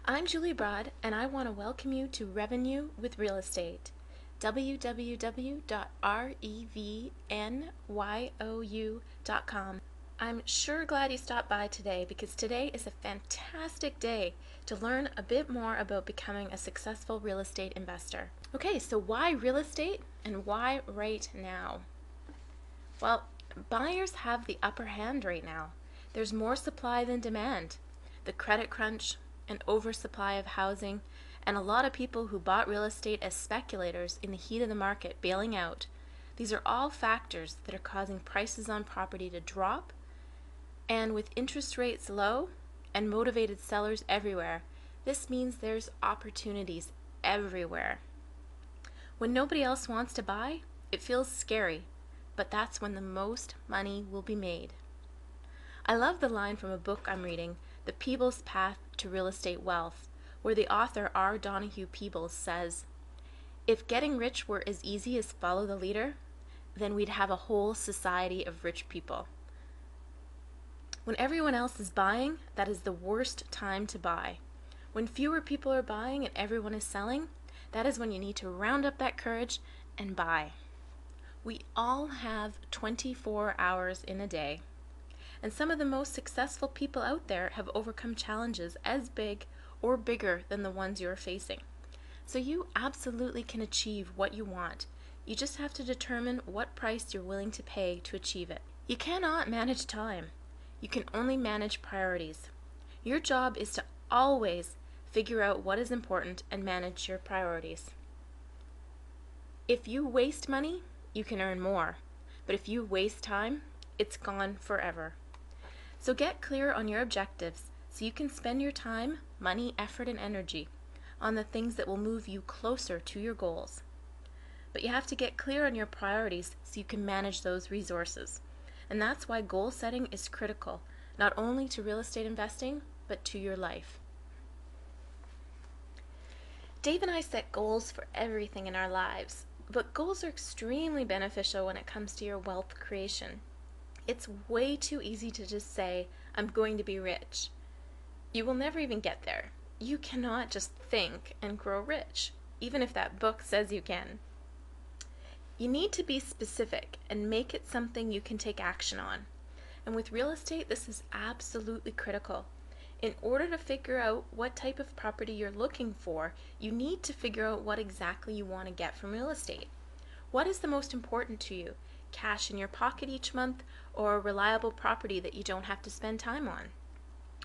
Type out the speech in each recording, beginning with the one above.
I'm Julie Broad, and I want to welcome you to Revenue with Real Estate. www.revenyu.com. I'm sure glad you stopped by today because today is a fantastic day to learn a bit more about becoming a successful real estate investor. Okay, so why real estate and why right now? Well, buyers have the upper hand right now. There's more supply than demand. The credit crunch, an oversupply of housing, and a lot of people who bought real estate as speculators in the heat of the market bailing out. These are all factors that are causing prices on property to drop, and with interest rates low and motivated sellers everywhere, this means there's opportunities everywhere. When nobody else wants to buy, it feels scary, but that's when the most money will be made. I love the line from a book I'm reading, The Peebles Path to Real Estate Wealth, where the author R. Donahue Peebles says, "If getting rich were as easy as follow the leader, then we'd have a whole society of rich people." When everyone else is buying, that is the worst time to buy. When fewer people are buying and everyone is selling, that is when you need to round up that courage and buy. We all have 24 hours in a day. And some of the most successful people out there have overcome challenges as big or bigger than the ones you're facing. So you absolutely can achieve what you want. You just have to determine what price you're willing to pay to achieve it. You cannot manage time. You can only manage priorities. Your job is to always figure out what is important and manage your priorities. If you waste money, you can earn more. But if you waste time, it's gone forever. So get clear on your objectives so you can spend your time, money, effort, and energy on the things that will move you closer to your goals. But you have to get clear on your priorities so you can manage those resources. And that's why goal setting is critical, not only to real estate investing, but to your life. Dave and I set goals for everything in our lives, but goals are extremely beneficial when it comes to your wealth creation. It's way too easy to just say, "I'm going to be rich." You will never even get there. You cannot just think and grow rich, even if that book says you can. You need to be specific and make it something you can take action on. And with real estate, this is absolutely critical. In order to figure out what type of property you're looking for, you need to figure out what exactly you want to get from real estate. What is the most important to you? Cash in your pocket each month, or a reliable property that you don't have to spend time on?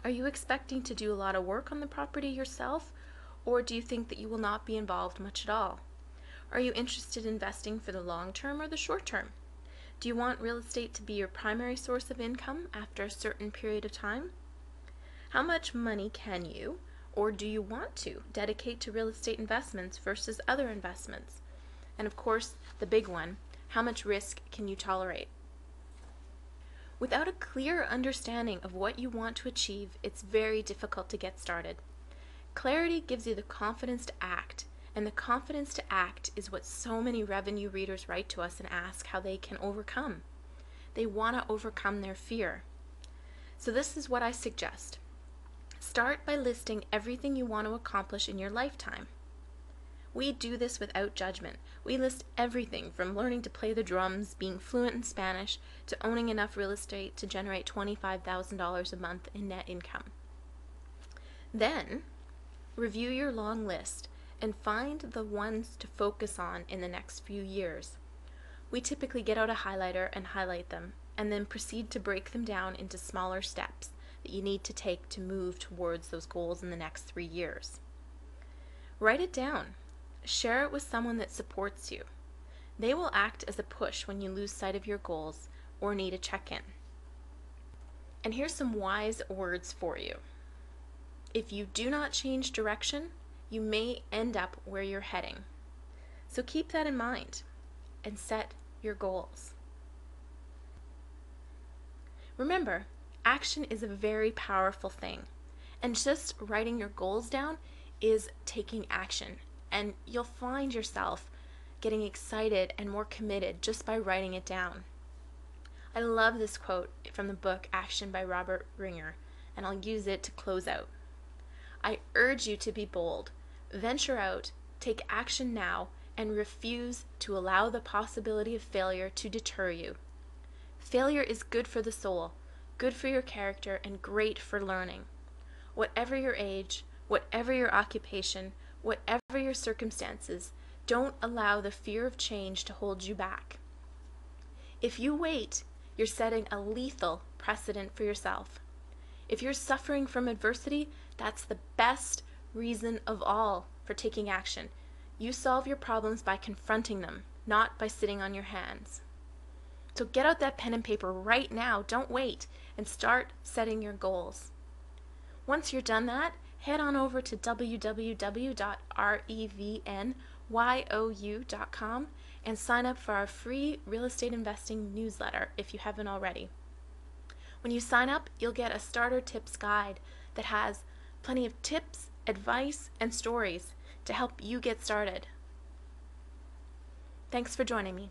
Are you expecting to do a lot of work on the property yourself, or do you think that you will not be involved much at all? Are you interested in investing for the long term or the short term? Do you want real estate to be your primary source of income after a certain period of time? How much money can you, or do you want to, dedicate to real estate investments versus other investments? And of course, the big one, how much risk can you tolerate? Without a clear understanding of what you want to achieve, it's very difficult to get started. Clarity gives you the confidence to act, and the confidence to act is what so many revenue readers write to us and ask how they can overcome. They want to overcome their fear. So this is what I suggest. Start by listing everything you want to accomplish in your lifetime. We do this without judgment. We list everything from learning to play the drums, being fluent in Spanish, to owning enough real estate to generate $25,000 a month in net income. Then, review your long list and find the ones to focus on in the next few years. We typically get out a highlighter and highlight them, and then proceed to break them down into smaller steps that you need to take to move towards those goals in the next 3 years. Write it down. Share it with someone that supports you. They will act as a push when you lose sight of your goals or need a check-in. And here's some wise words for you. If you do not change direction, you may end up where you're heading. So keep that in mind and set your goals. Remember, action is a very powerful thing, and just writing your goals down is taking action. And you'll find yourself getting excited and more committed just by writing it down. I love this quote from the book Action by Robert Ringer, and I'll use it to close out. I urge you to be bold. Venture out, take action now, and refuse to allow the possibility of failure to deter you. Failure is good for the soul, good for your character, and great for learning. Whatever your age, whatever your occupation, whatever your circumstances, don't allow the fear of change to hold you back. If you wait, you're setting a lethal precedent for yourself. If you're suffering from adversity, that's the best reason of all for taking action. You solve your problems by confronting them, not by sitting on your hands. So get out that pen and paper right now, don't wait, and start setting your goals. Once you're done that, head on over to www.revenYou.com and sign up for our free real estate investing newsletter if you haven't already. When you sign up, you'll get a starter tips guide that has plenty of tips, advice, and stories to help you get started. Thanks for joining me.